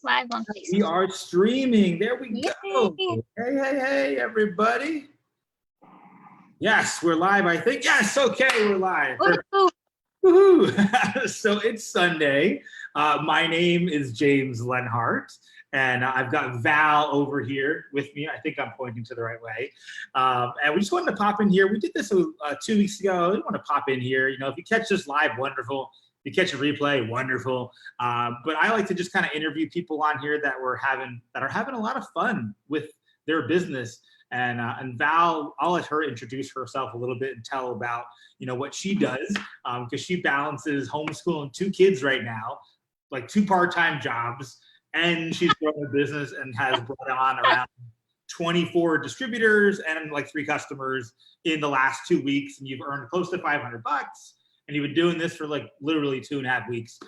Live on We Facebook. are streaming. There we Yay. go. Hey, everybody. Yes, we're live, I think. Yes, okay, we're live. Woohoo! So it's Sunday. My name is James Lenhart, and I've got Val over here with me. I think I'm pointing to the right way. And we just wanted to pop in here. We did this 2 weeks ago. We want to pop in here. You know, if you catch this live, wonderful. If you catch a replay, wonderful. But I like to just kind of interview people on here that are having a lot of fun with their business. And Val, I'll let her introduce herself a little bit and tell about, you know, what she does, because she balances homeschooling 2 kids right now, like 2 part-time jobs, and she's growing a business and has brought on around 24 distributors and like 3 customers in the last 2 weeks, and you've earned close to $500, and you've been doing this for like literally 2.5 weeks.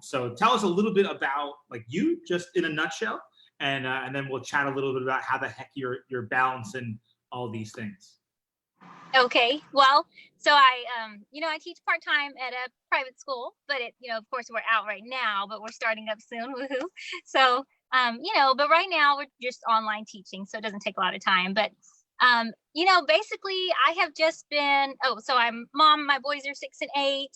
So tell us a little bit about like you, just in a nutshell. And then we'll chat a little bit about how the heck you're balancing all these things. Okay, well, so I teach part-time at a private school, but of course we're out right now, but we're starting up soon, woohoo. So, but right now we're just online teaching, so it doesn't take a lot of time. But, basically I have just been, so I'm mom, my boys are 6 and 8.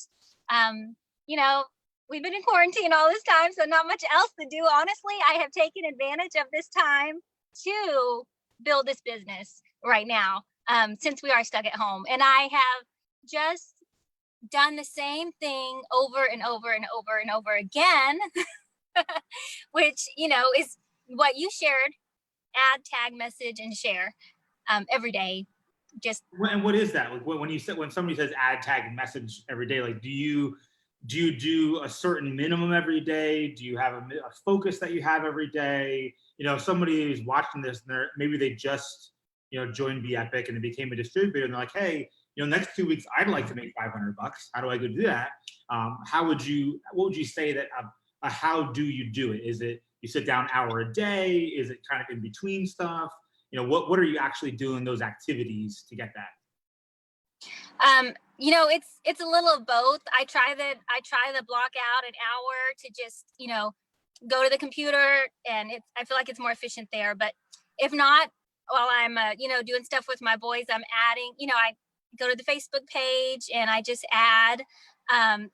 We've been in quarantine all this time, so not much else to do. Honestly, I have taken advantage of this time to build this business right now, since we are stuck at home. And I have just done the same thing over and over and over and over again, which, is what you shared: add, tag, message, and share every day. And what is that? Like when somebody says add, tag, and message every day, like do you do a certain minimum every day? Do you have a focus that you have every day? If somebody is watching this and maybe they just joined Be Epic and they became a distributor and they're like, hey, next 2 weeks I'd like to make $500. How do I go do that? What would you say that how do you do it? Is it you sit down an hour a day? Is it kind of in between stuff? What are you actually doing those activities to get that? It's a little of both. I try to block out an hour to just, go to the computer, and I feel like it's more efficient there. But if not, while I'm, doing stuff with my boys, I'm adding, I go to the Facebook page and I just add, I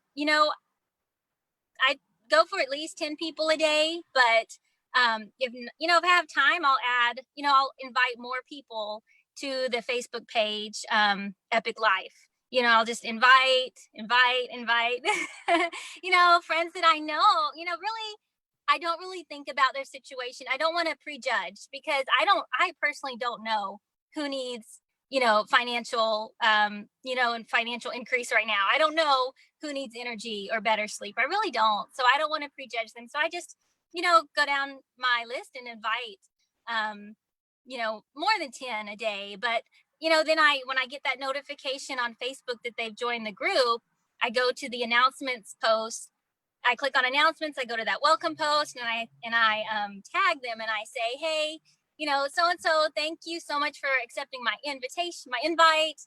go for at least 10 people a day, but if I have time, I'll add, I'll invite more people to the Facebook page, Epic Life. I'll just invite, friends that I know, really, I don't really think about their situation. I don't want to prejudge, because I personally don't know who needs, financial, and financial increase right now. I don't know who needs energy or better sleep. I really don't. So I don't want to prejudge them. So I just, go down my list and invite, more than 10 a day. But, then when I get that notification on Facebook that they've joined the group, I go to the announcements post. I click on announcements. I go to that welcome post, and I tag them, and I say, hey, so-and-so, thank you so much for accepting my invite.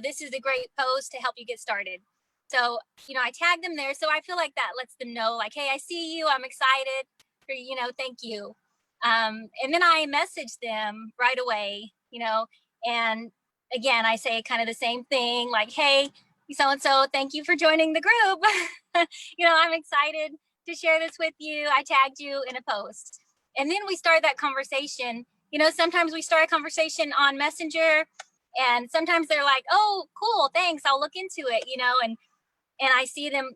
This is a great post to help you get started. So, I tag them there. So I feel like that lets them know, like, hey, I see you. I'm excited for, thank you. And then I message them right away, and again, I say kind of the same thing, like, hey, so-and-so, thank you for joining the group. I'm excited to share this with you. I tagged you in a post. And then we start that conversation. Sometimes we start a conversation on Messenger, and sometimes they're like, oh, cool, thanks, I'll look into it, and I see them,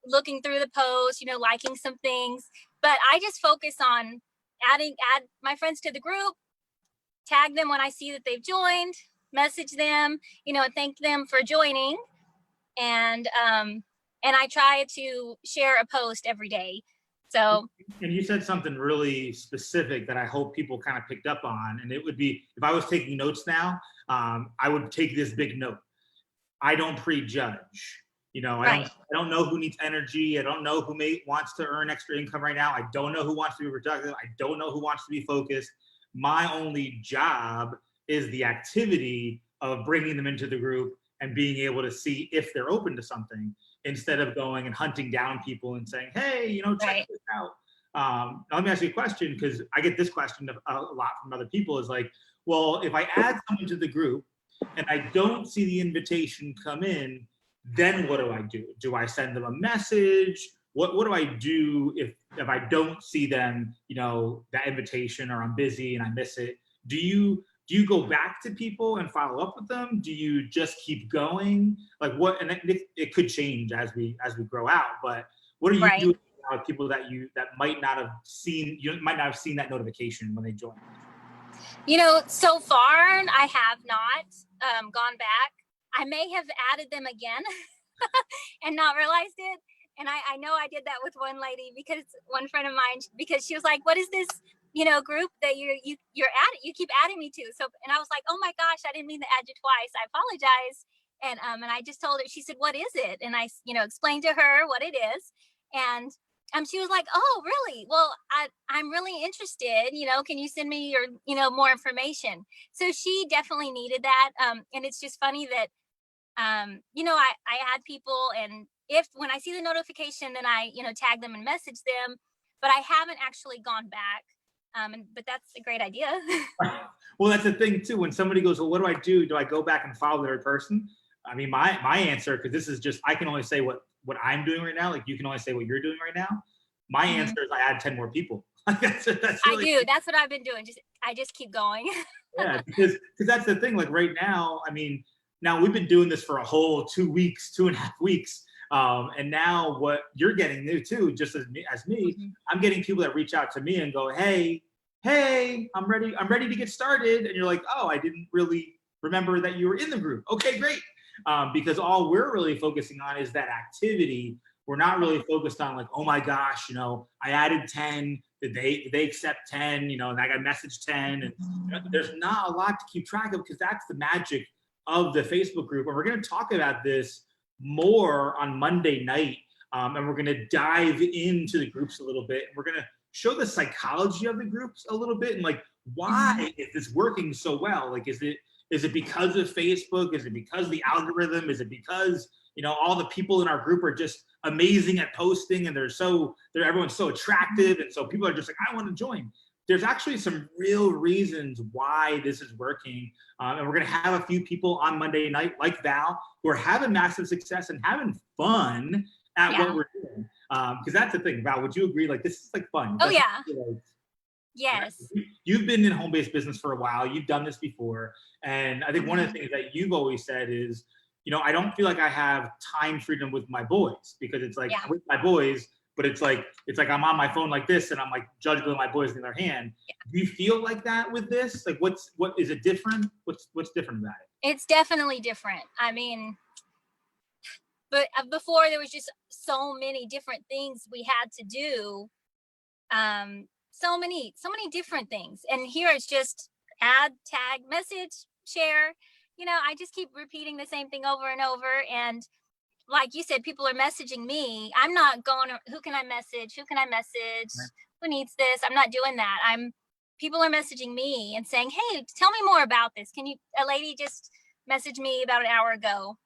looking through the post, liking some things. But I just focus on add my friends to the group, tag them when I see that they've joined, message them, and thank them for joining. And I try to share a post every day. So. And you said something really specific that I hope people kind of picked up on. And it would be, if I was taking notes now, I would take this big note. I don't prejudge. I don't know who needs energy. I don't know who wants to earn extra income right now. I don't know who wants to be productive. I don't know who wants to be focused. My only job is the activity of bringing them into the group and being able to see if they're open to something, instead of going and hunting down people and saying, hey, check this out. Now let me ask you a question, because I get this question a lot from other people, is like, well, if I add someone to the group and I don't see the invitation come in, then what do I do? Do I send them a message? What do I do if I don't see them, that invitation, or I'm busy and I miss it? Do you go back to people and follow up with them? Do you just keep going? Like what? And it could change as we grow out. But what are you Right. doing with people that might not have seen that notification when they joined? So far I have not gone back. I may have added them again and not realized it. And I know I did that with one lady, because one friend of mine, because she was like, "What is this, group that you're you keep adding me to?" So, and I was like, "Oh my gosh, I didn't mean to add you twice. I apologize." And I just told her. She said, "What is it?" And I explained to her what it is, and she was like, "Oh, really? Well, I'm really interested. Can you send me your more information?" So she definitely needed that. And it's just funny that I add people, and when I see the notification, then I, tag them and message them, but I haven't actually gone back. But that's a great idea. Well, that's the thing too. When somebody goes, "Well, what do I do? Do I go back and follow the right person?" I mean, my answer, because this is just, I can only say what I'm doing right now. Like, you can only say what you're doing right now. My answer is I add 10 more people. That's really, I do. That's what I've been doing. I just keep going. Yeah, because that's the thing. Like right now, I mean, now we've been doing this for a whole 2 weeks, 2.5 weeks. And now what you're getting new too, just as me, Mm-hmm. I'm getting people that reach out to me and go, hey, I'm ready to get started. And you're like, oh, I didn't really remember that you were in the group. Okay, great. Because all we're really focusing on is that activity. We're not really focused on like, oh my gosh, I added 10. Did they accept 10? And I got message 10. And there's not a lot to keep track of, because that's the magic of the Facebook group. And we're going to talk about this more on Monday night. And we're going to dive into the groups a little bit. And we're going to show the psychology of the groups a little bit, and like, why is this working so well? Like, is it because of Facebook? Is it because of the algorithm? Is it because all the people in our group are just amazing at posting, and everyone's so attractive, and so people are just like, I want to join? There's actually some real reasons why this is working. And we're going to have a few people on Monday night, like Val, who are having massive success and having fun at what we're doing. Because that's the thing, Val, would you agree? Like, this is like fun. Oh, yeah. Like, yes. You've been in home-based business for a while. You've done this before. And I think one of the things that you've always said is, I don't feel like I have time freedom with my boys, because it's like with my boys, but it's like I'm on my phone like this, and I'm like juggling my boys in their hand. Yeah. Do you feel like that with this? Like, what is it different? What's different about it? It's definitely different. I mean, but before there was just so many different things we had to do. So many different things. And here it's just add, tag, message, share. I just keep repeating the same thing over and over. And like you said, people are messaging me. I'm not going, who can I message? Right. Who needs this? I'm not doing that. People are messaging me and saying, hey, tell me more about this. A lady just messaged me about an hour ago,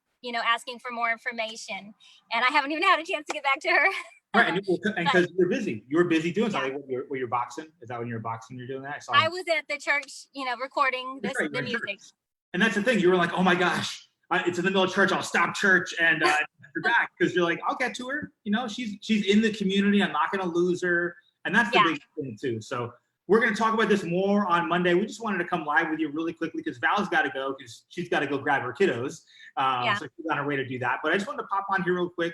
asking for more information. And I haven't even had a chance to get back to her. Right, and because you're busy. You were busy doing something. Were you boxing? Is that when you're boxing you're doing that? I was at the church, recording the music. Church. And that's the thing. You were like, oh my gosh, it's in the middle of church. I'll stop church and you're back, because you're like, I'll get to her. She's in the community. I'm not going to lose her. And that's the big thing too. So we're going to talk about this more on Monday. We just wanted to come live with you really quickly, because Val's got to go, because she's got to go grab her kiddos. So she's on her way to do that. But I just wanted to pop on here real quick,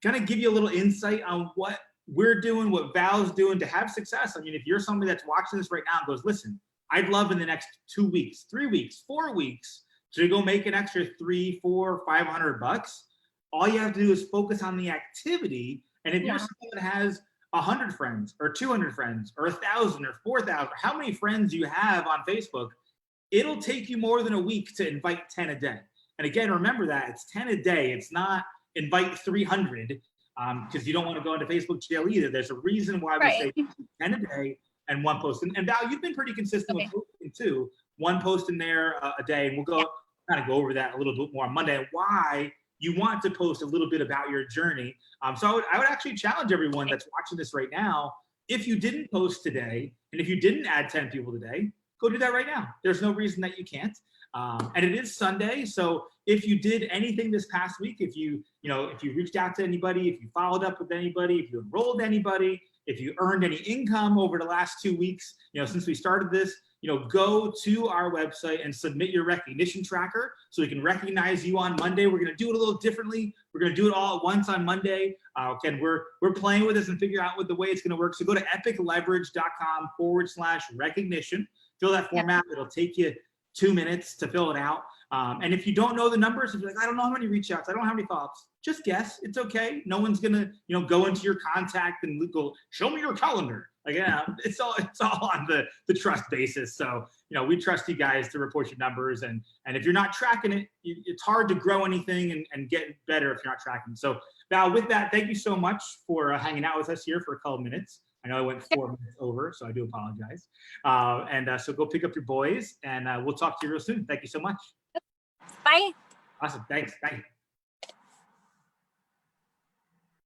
kind of give you a little insight on what we're doing, what Val's doing to have success. I mean, if you're somebody that's watching this right now and goes, listen, I'd love in the next 2 weeks, 3 weeks, 4 weeks to go make an extra $300, $400, $500. All you have to do is focus on the activity. And if you're someone that has 100 friends or 200 friends or 1,000 or 4,000, or how many friends you have on Facebook, it'll take you more than a week to invite 10 a day. And again, remember that it's 10 a day. It's not invite 300, because you don't want to go into Facebook jail either. There's a reason why we say 10 a day and 1 post. And Val, you've been pretty consistent with posting too. 1 post in there a day, and we'll kind of go over that a little bit more on Monday, and why you want to post a little bit about your journey. So I would actually challenge everyone that's watching this right now, if you didn't post today, and if you didn't add 10 people today, go do that right now. There's no reason that you can't. And it is Sunday, so if you did anything this past week, if you reached out to anybody, if you followed up with anybody, if you enrolled anybody, if you earned any income over the last 2 weeks, since we started this, go to our website and submit your recognition tracker so we can recognize you on Monday. We're going to do it a little differently. We're going to do it all at once on Monday. Again, we're playing with this and figure out what the way it's going to work. So go to epicleverage.com/recognition. Fill that form out. It'll take you 2 minutes to fill it out. And if you don't know the numbers, if you're like, I don't know how many reach outs, I don't know how many follow-ups, just guess. It's okay. No one's gonna, go into your contact and go, show me your calendar. Like, yeah, it's all on the trust basis. So, we trust you guys to report your numbers. And if you're not tracking it, it's hard to grow anything and get better if you're not tracking. So Val, with that, thank you so much for hanging out with us here for a couple of minutes. I know I went 4 minutes over, so I do apologize. So go pick up your boys, and we'll talk to you real soon. Thank you so much. Bye. Awesome. Thanks. Bye.